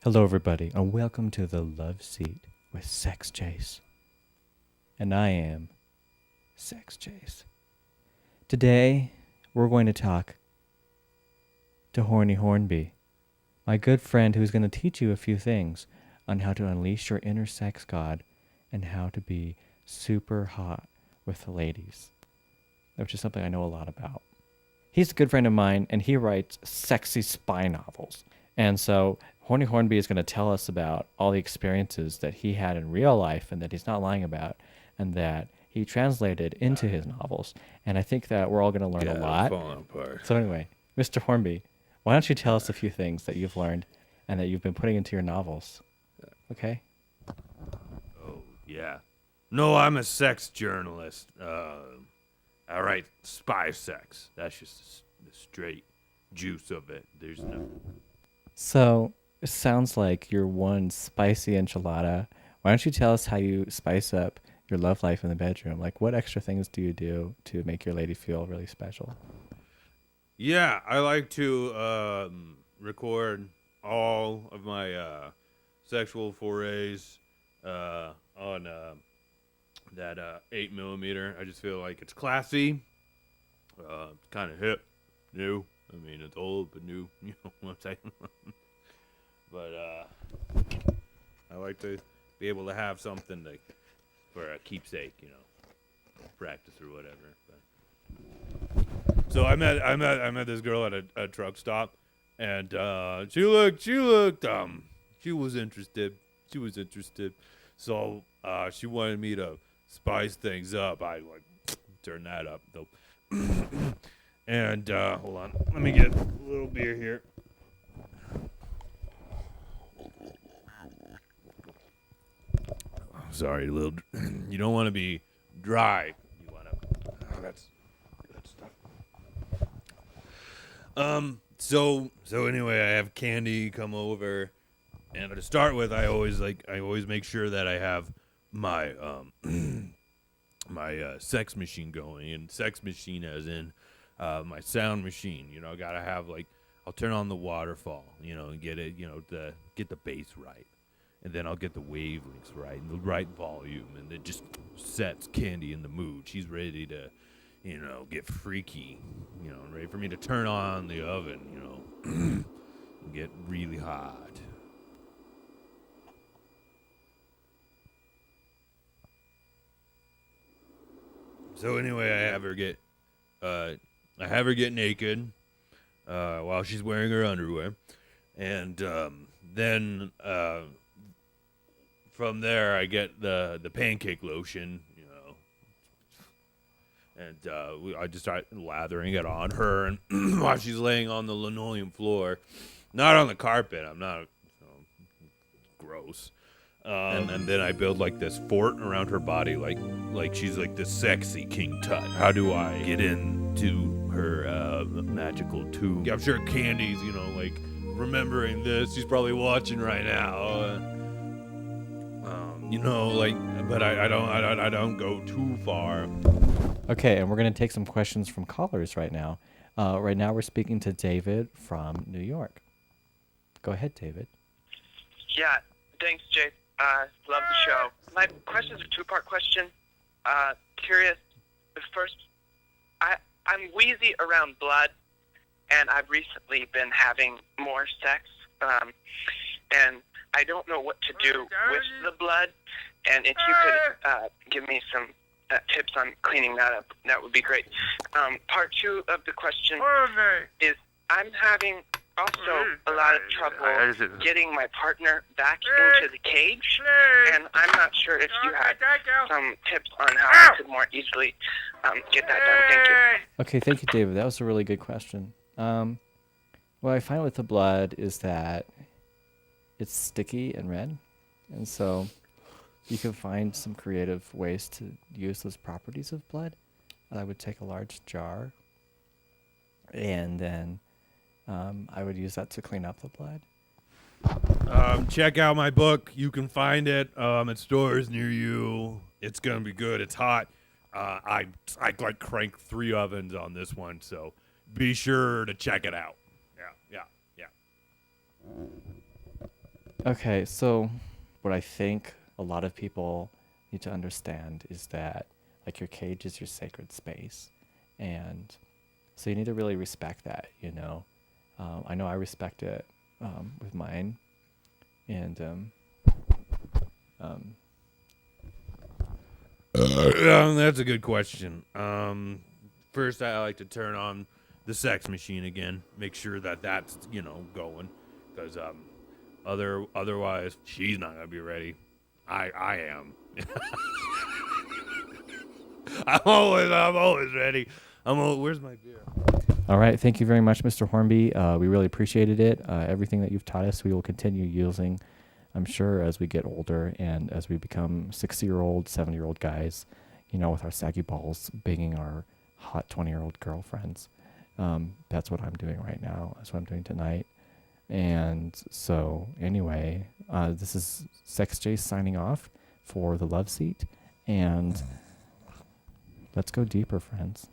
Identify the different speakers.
Speaker 1: Hello, everybody, and welcome to the Love Seat with SexJace. And I am SexJace. Today, we're going to talk to Horny Hornby, my good friend who's going to teach you a few things on how to unleash your inner sex god and how to be super hot with the ladies, which is something I know a lot about. He's a good friend of mine, and he writes sexy spy novels. And so Horny Hornby is going to tell us about all the experiences that he had in real life and that he's not lying about and that he translated into his novels. And I think that we're all going to learn a lot.
Speaker 2: Falling apart.
Speaker 1: So anyway, Mr. Hornby, why don't you tell us a few things that you've learned and that you've been putting into your novels? Okay?
Speaker 2: Oh, yeah. No, I'm a sex journalist. I write spy sex. That's just the straight juice of it. There's no...
Speaker 1: So it sounds like you're one spicy enchilada. Why don't you tell us how you spice up your love life in the bedroom? Like, what extra things do you do to make your lady feel really special?
Speaker 2: Yeah, I like to record all of my sexual forays on that 8mm. I just feel like it's classy. It's kind of hip, new. I mean, it's old but new. You know what I'm saying? But I like to be able to have something for a keepsake, you know, practice or whatever. But. So I met this girl at a truck stop, and she was interested. So she wanted me to spice things up. I turn that up though. And hold on, let me get a little beer here. Sorry, little. You don't want to be dry. You want to. Oh, that's good stuff. So anyway, I have Candy come over, and to start with, I always make sure that I have my my sex machine going, and sex machine as in my sound machine. You know, I gotta have I'll turn on the waterfall, you know, and get it, you know, get the bass right. And then I'll get the wavelengths right and the right volume, and it just sets Candy in the mood. She's ready to, you know, get freaky, you know, ready for me to turn on the oven, you know, and get really hot. So anyway, I have her get naked while she's wearing her underwear, and then. From there, I get the pancake lotion, you know, and I just start lathering it on her, and while she's laying on the linoleum floor, not on the carpet. I'm not, gross. And then I build this fort around her body, like she's this sexy King Tut. How do I get into her magical tomb? Yeah, I'm sure Candy's, you know, remembering this. She's probably watching right now. You know, but I don't go too far.
Speaker 1: Okay, and we're going to take some questions from callers right now. Right now we're speaking to David from New York. Go ahead, David.
Speaker 3: Yeah, thanks, Jay. Love the show. My question is a two-part question. Curious, first, I'm wheezy around blood, and I've recently been having more sex, and I don't know what to do with the blood, and if you could give me some tips on cleaning that up, that would be great. Part two of the question is I'm having also a lot of trouble getting my partner back into the cage, and I'm not sure if you had some tips on how I could more easily get that done. Thank you.
Speaker 1: Okay, thank you, David. That was a really good question. What I find with the blood is that it's sticky and red, and so you can find some creative ways to use those properties of blood. I would take a large jar, and then I would use that to clean up the blood.
Speaker 2: Check out my book. You can find it at stores near you. It's gonna be good. It's hot. I cranked 3 ovens on this one, so be sure to check it out. Yeah.
Speaker 1: Okay, so what I think a lot of people need to understand is that like your cage is your sacred space, and so you need to really respect that. I know I respect it with mine, and um,
Speaker 2: That's a good question. First, I like to turn on the sex machine again. Make sure that that's going, because otherwise she's not gonna be ready. I am. I'm always ready. Where's my beer?
Speaker 1: all right, thank you very much, Mr. Hornby. We really appreciated it. Everything that you've taught us, we will continue using, I'm sure, as we get older and as we become 60-year-old, 70-year-old guys, with our saggy balls banging our hot 20-year-old girlfriends. That's what I'm doing right now. That's what I'm doing tonight. And so, anyway, this is SexJace signing off for the Love Seat. And let's go deeper, friends.